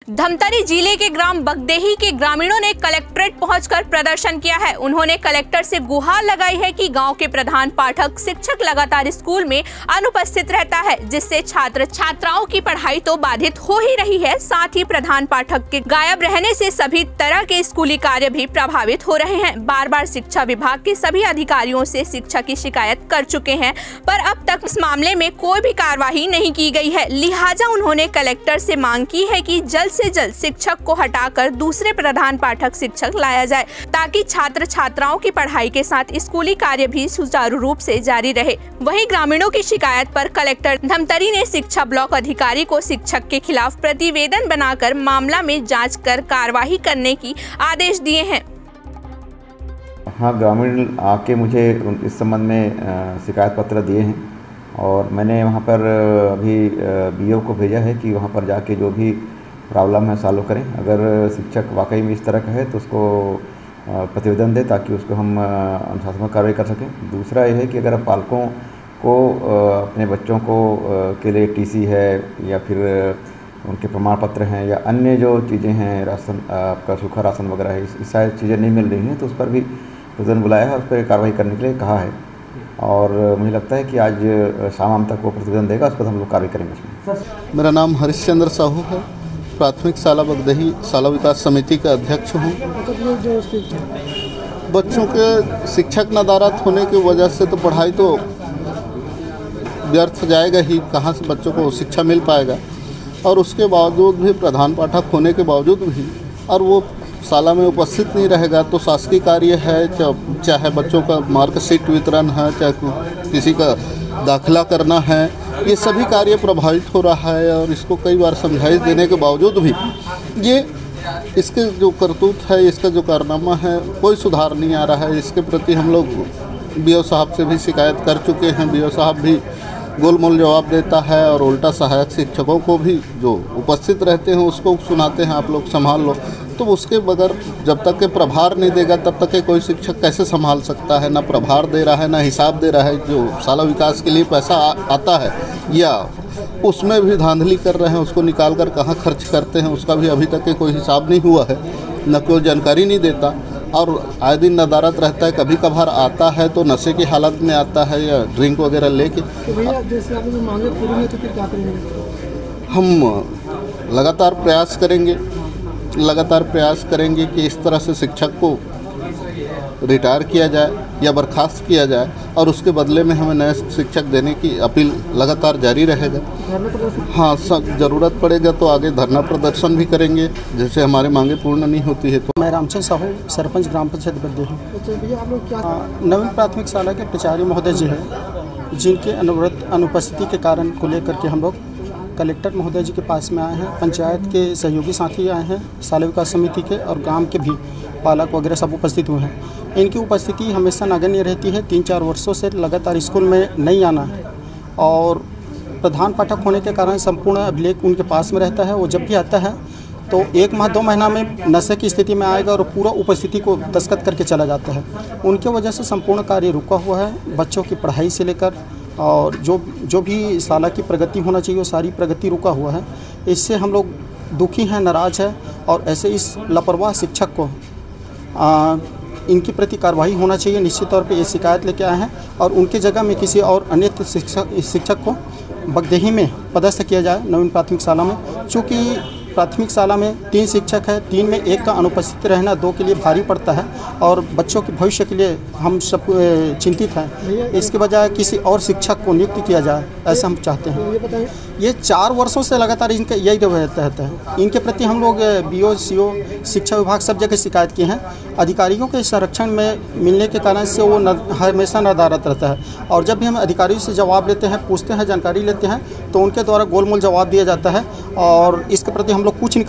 धमतरी जिले के ग्राम बगदेही के ग्रामीणों ने कलेक्ट्रेट पहुंचकर प्रदर्शन किया है। उन्होंने कलेक्टर से गुहार लगाई है कि गांव के प्रधान पाठक शिक्षक लगातार स्कूल में अनुपस्थित रहता है, जिससे छात्र छात्राओं की पढ़ाई तो बाधित हो ही रही है, साथ ही प्रधान पाठक के गायब रहने से सभी तरह के स्कूली कार्य भी प्रभावित हो रहे हैं। बार बार शिक्षा विभाग के सभी अधिकारियों से शिक्षा की शिकायत कर चुके हैं, पर अब तक इस मामले में कोई भी कार्रवाई नहीं की गई है। लिहाजा उन्होंने कलेक्टर से मांग की है कि जल्द से जल्द शिक्षक को हटाकर दूसरे प्रधान पाठक शिक्षक लाया जाए, ताकि छात्र छात्राओं की पढ़ाई के साथ स्कूली कार्य भी सुचारू रूप से जारी रहे। वहीं ग्रामीणों की शिकायत पर कलेक्टर धमतरी ने शिक्षा ब्लॉक अधिकारी को शिक्षक के खिलाफ प्रतिवेदन बनाकर मामला में जांच कर कार्रवाई करने की आदेश दिए हैं। हाँ, ग्रामीण आके मुझे इस संबंध में शिकायत पत्र दिए हैं और मैंने वहाँ पर अभी बीओ को भेजा है कि वहाँ पर जाके जो भी प्रॉब्लम है सॉल्व करें। अगर शिक्षक वाकई में इस तरह का है तो उसको प्रतिवेदन दें ताकि उसको हम अनुशासनात्मक कार्रवाई कर सकें। दूसरा ये है कि अगर पालकों को अपने बच्चों को के लिए टीसी है या फिर उनके प्रमाण पत्र हैं या अन्य जो चीज़ें हैं, राशन आपका सूखा राशन वगैरह है, इस सारी चीज़ें नहीं मिल रही हैं तो उस पर भी प्रतिवेदन बुलाया है, उस पर कार्रवाई करने के लिए कहा है और मुझे लगता है कि आज शाम तक वो प्रतिवेदन देगा, उस पर हम लोग कार्रवाई करेंगे इसमें। मेरा नाम हरिश्चंद्र साहू है, प्राथमिक शाला बगदेही शाला विकास समिति का अध्यक्ष हूँ। बच्चों के शिक्षक नदारत होने की वजह से तो पढ़ाई तो व्यर्थ जाएगा ही, कहाँ से बच्चों को शिक्षा मिल पाएगा। और उसके बावजूद भी प्रधान पाठक होने के बावजूद भी और वो शाला में उपस्थित नहीं रहेगा तो शासकीय कार्य है, चाहे बच्चों का मार्कशीट वितरण है, चाहे किसी का दाखिला करना है, ये सभी कार्य प्रभावित हो रहा है। और इसको कई बार समझाइश देने के बावजूद भी ये इसके जो करतूत है, इसका जो कारनामा है, कोई सुधार नहीं आ रहा है। इसके प्रति हम लोग बीओ साहब से भी शिकायत कर चुके हैं। बीओ साहब भी गोलमोल जवाब देता है और उल्टा सहायक शिक्षकों को भी जो उपस्थित रहते हैं उसको सुनाते हैं, आप लोग संभाल लो। तो उसके बगैर जब तक के प्रभार नहीं देगा तब तक के कोई शिक्षक कैसे संभाल सकता है। ना प्रभार दे रहा है, ना हिसाब दे रहा है। जो शाला विकास के लिए पैसा आता है या उसमें भी धांधली कर रहे हैं, उसको निकाल कर कहाँ खर्च करते हैं उसका भी अभी तक के कोई हिसाब नहीं हुआ है, न कोई जानकारी नहीं देता और आए दिन नदारत रहता है। कभी कभार आता है तो नशे की हालत में आता है या ड्रिंक वगैरह लेके। तो भैया जैसे आपने मांगे पूरी नहीं तो फिर क्या करेंगे? हम लगातार प्रयास करेंगे कि इस तरह से शिक्षक को रिटायर किया जाए या बर्खास्त किया जाए और उसके बदले में हमें नए शिक्षक देने की अपील लगातार जारी रहेगा। हाँ, ज़रूरत पड़ेगा तो आगे धरना प्रदर्शन भी करेंगे, जैसे हमारी मांगे पूर्ण नहीं होती है तो। मैं रामचंद्र साहू, सरपंच ग्राम पंचायत बगदेही। भैया आप लोग क्या नवीन प्राथमिक शाला के प्राचार्य महोदय जी हैं, जिनके अनुपस्थिति के कारण को लेकर के हम लोग कलेक्टर महोदय जी के पास में आए हैं। पंचायत के सहयोगी साथी आए हैं, शाला विकास समिति के और ग्राम के भी पालक वगैरह सब उपस्थित हुए हैं। इनकी उपस्थिति हमेशा नगण्य रहती है। 3-4 वर्षों से लगातार स्कूल में नहीं आना है और प्रधान पाठक होने के कारण संपूर्ण अभिलेख उनके पास में रहता है। वो जब भी आता है तो 1 माह 2 महीना में नशे की स्थिति में आएगा और पूरा उपस्थिति को दस्तखत करके चला जाता है। उनके वजह से संपूर्ण कार्य रुका हुआ है। बच्चों की पढ़ाई से लेकर और जो भी शाला की प्रगति होना चाहिए वो सारी प्रगति रुका हुआ है। इससे हम लोग दुखी हैं, नाराज़ हैं और ऐसे इस लापरवाह शिक्षक को इनके प्रति कार्रवाई होना चाहिए। निश्चित तौर पे ये शिकायत लेके आए हैं और उनके जगह में किसी और अन्य शिक्षक को बगदेही में पदस्थ किया जाए नवीन प्राथमिक शाला में। चूँकि प्राथमिक शाला में 3 शिक्षक है, 3 में 1 का अनुपस्थित रहना 2 के लिए भारी पड़ता है और बच्चों के भविष्य के लिए हम सब चिंतित हैं। इसके बजाय किसी और शिक्षक को नियुक्त किया जाए, ऐसा हम चाहते हैं। ये 4 वर्षों से लगातार इनका यही रहता है। इनके प्रति हम लोग बीओ, सीओ, शिक्षा विभाग सब जगह शिकायत की हैं। अधिकारियों के संरक्षण में मिलने के कारण से वो हमेशा नदारत रहता है और जब भी हम अधिकारियों से जवाब लेते हैं, पूछते हैं, जानकारी लेते हैं तो उनके द्वारा गोलमोल जवाब दिया जाता है और इसके प्रति हम लोग कुछ नहीं